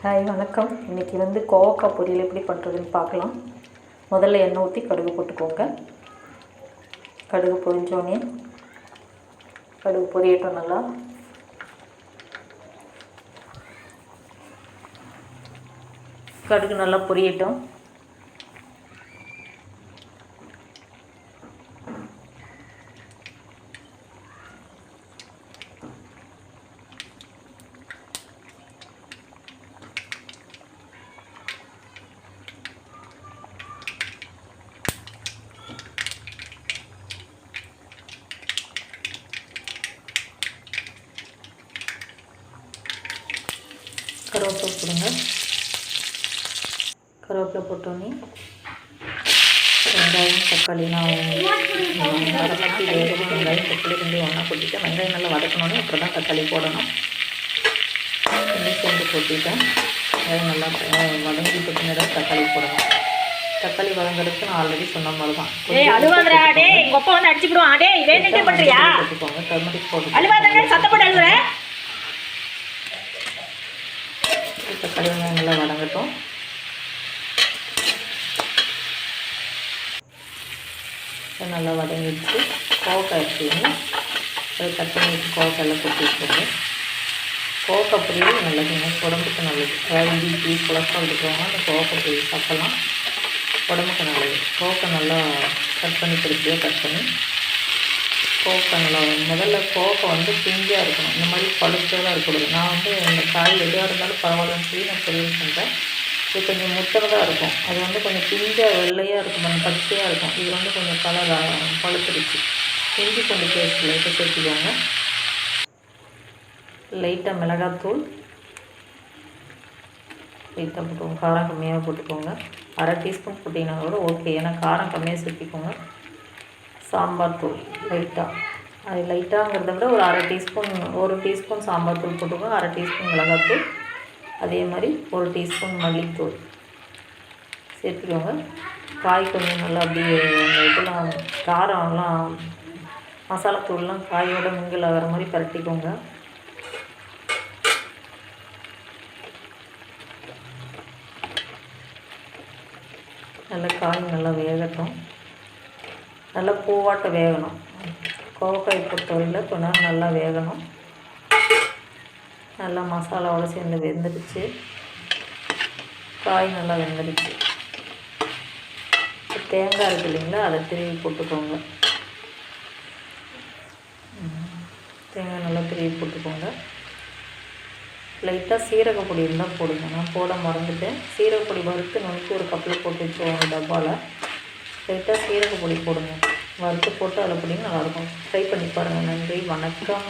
Hi வணக்கம். இன்றைக்கி கோவக்காய் பொரியல் எப்படி பண்ணுறதுன்னு பார்க்கலாம். முதல்ல எண்ணெய் ஊற்றி கடுகு போட்டுக்கோங்க. கடுகு பொரிஞ்சோடனே கடுகு பொரியட்டும். நல்லா கடுகு நல்லா பொரியட்டும். கருவேப்பிலை போடுங்க. கருவேப்பிலை போட்டோன்னே வெங்காயம் தக்காளிலாம் வதக்கி வேகமாக வெங்காயம் தக்காளி ரெண்டு ஒன்றா கொட்டிட்டு வெங்காயம் நல்லா வதக்கணுன்னே அப்புறம் தான் தக்காளி போடணும். சேர்ந்து கொட்டிட்டேன். வெங்காயம் நல்லா வதங்கிட்டு பின்னாடி தக்காளி போடணும். தக்காளி வதங்கிறதுக்கு நான் ஆல்ரெடி சொன்ன மாதிரி தான் போட்டுக்கோங்க. டர்மரிக் போட்டு தக்காளி வெங்காயம் நல்லா வதங்கட்டும். நல்லா வதங்கிடுச்சு. கோவக்காய் எடுத்துக்கோங்க. அதை கட் பண்ணி வச்சு கோவக்காயெல்லாம் கொட்டி வச்சுக்கோங்க. கோவக்காய் பொரியல் நல்லதுங்க, உடம்புக்கு நல்லது. அதாவது பிபி கொலஸ்ட்ரால் இருக்கிறவங்க அந்த கோவக்காய் பொரியல் சாப்பிட்லாம், உடம்புக்கு நல்லது. கோவக்காய் நல்லா கட் பண்ணி பிடிச்சியாக கட் பண்ணி கோவக்காய் நல்லா முதல்ல கோவக்காய் பிஞ்சாக இருக்கணும். இந்த மாதிரி பழுத்தெல்லாம் இருக்கக்கூடாது. நான் இந்த காய் எதுவாக இருந்தாலும் பரவாயில்லன்னு சொல்லி நான் பொரியல் பண்ணுறேன். இது கொஞ்சம் முத்தமாக இருக்கும். அது கொஞ்சம் பிஞ்சாக வெள்ளையாக இருக்கும், கொஞ்சம் பச்சையாக இருக்கும். இது கொஞ்சம் கலராக பழுத்துருச்சு. இஞ்சி பூண்டு பேஸ்ட் லைட்டாக சேர்த்துக்கோங்க. லைட்டாக மிளகாத்தூள் லைட்டாக போட்டுக்கோங்க. காரம் கம்மியாக போட்டுக்கோங்க. அரை டீஸ்பூன் போட்டிங்கன்னா கூட ஓகே, ஏன்னா காரம் கம்மியாக சேர்த்திக்கோங்க. சாம்பார் தூள் லைட்டாக, அது லைட்டாகிறத விட ஒரு அரை டீஸ்பூன், ஒரு டீஸ்பூன் சாம்பார் தூள் போட்டுக்கோங்க. அரை டீஸ்பூன் மிளகாத்தூள், அதே மாதிரி ஒரு டீஸ்பூன் மல்லித்தூள் சேர்த்துக்கோங்க. காய் கொஞ்சம் நல்லா அப்படியே அந்த இதெல்லாம் காரம்லாம் மசாலாத்தூள்லாம் காயோட மிங்கில் ஆகிற மாதிரி பரட்டிக்கோங்க. நல்லா காய் நல்லா வேகட்டும். நல்லா பூவாட்ட வேகணும். கோவக்காய் பொறுத்தவரையில் கொஞ்ச நேரம் நல்லா வேகணும். நல்லா மசாலாவோட சேர்ந்து வெந்துடுச்சு. காய் நல்லா வெந்துடுச்சு. தேங்காய் இருக்குது இல்லைங்களா, அதை திருவி போட்டுக்கோங்க. தேங்காய் நல்லா திருவி போட்டுக்கோங்க. லைட்டாக சீரகப்பொடி இருந்தால் போடுங்க. நான் போட மறந்துட்டேன். சீரகப்பொடி வறுத்து நுணுக்கி ஒரு கப்பில் போட்டு வச்சுக்கோங்க டப்பாவில். லைட்டாக சீரகப்பொடி போடுங்க. வறுத்து போட்டு அதில் போட்டிங்கன்னா நல்லாயிருக்கும். ட்ரை பண்ணி பாருங்கள். நன்றி, வணக்கம்.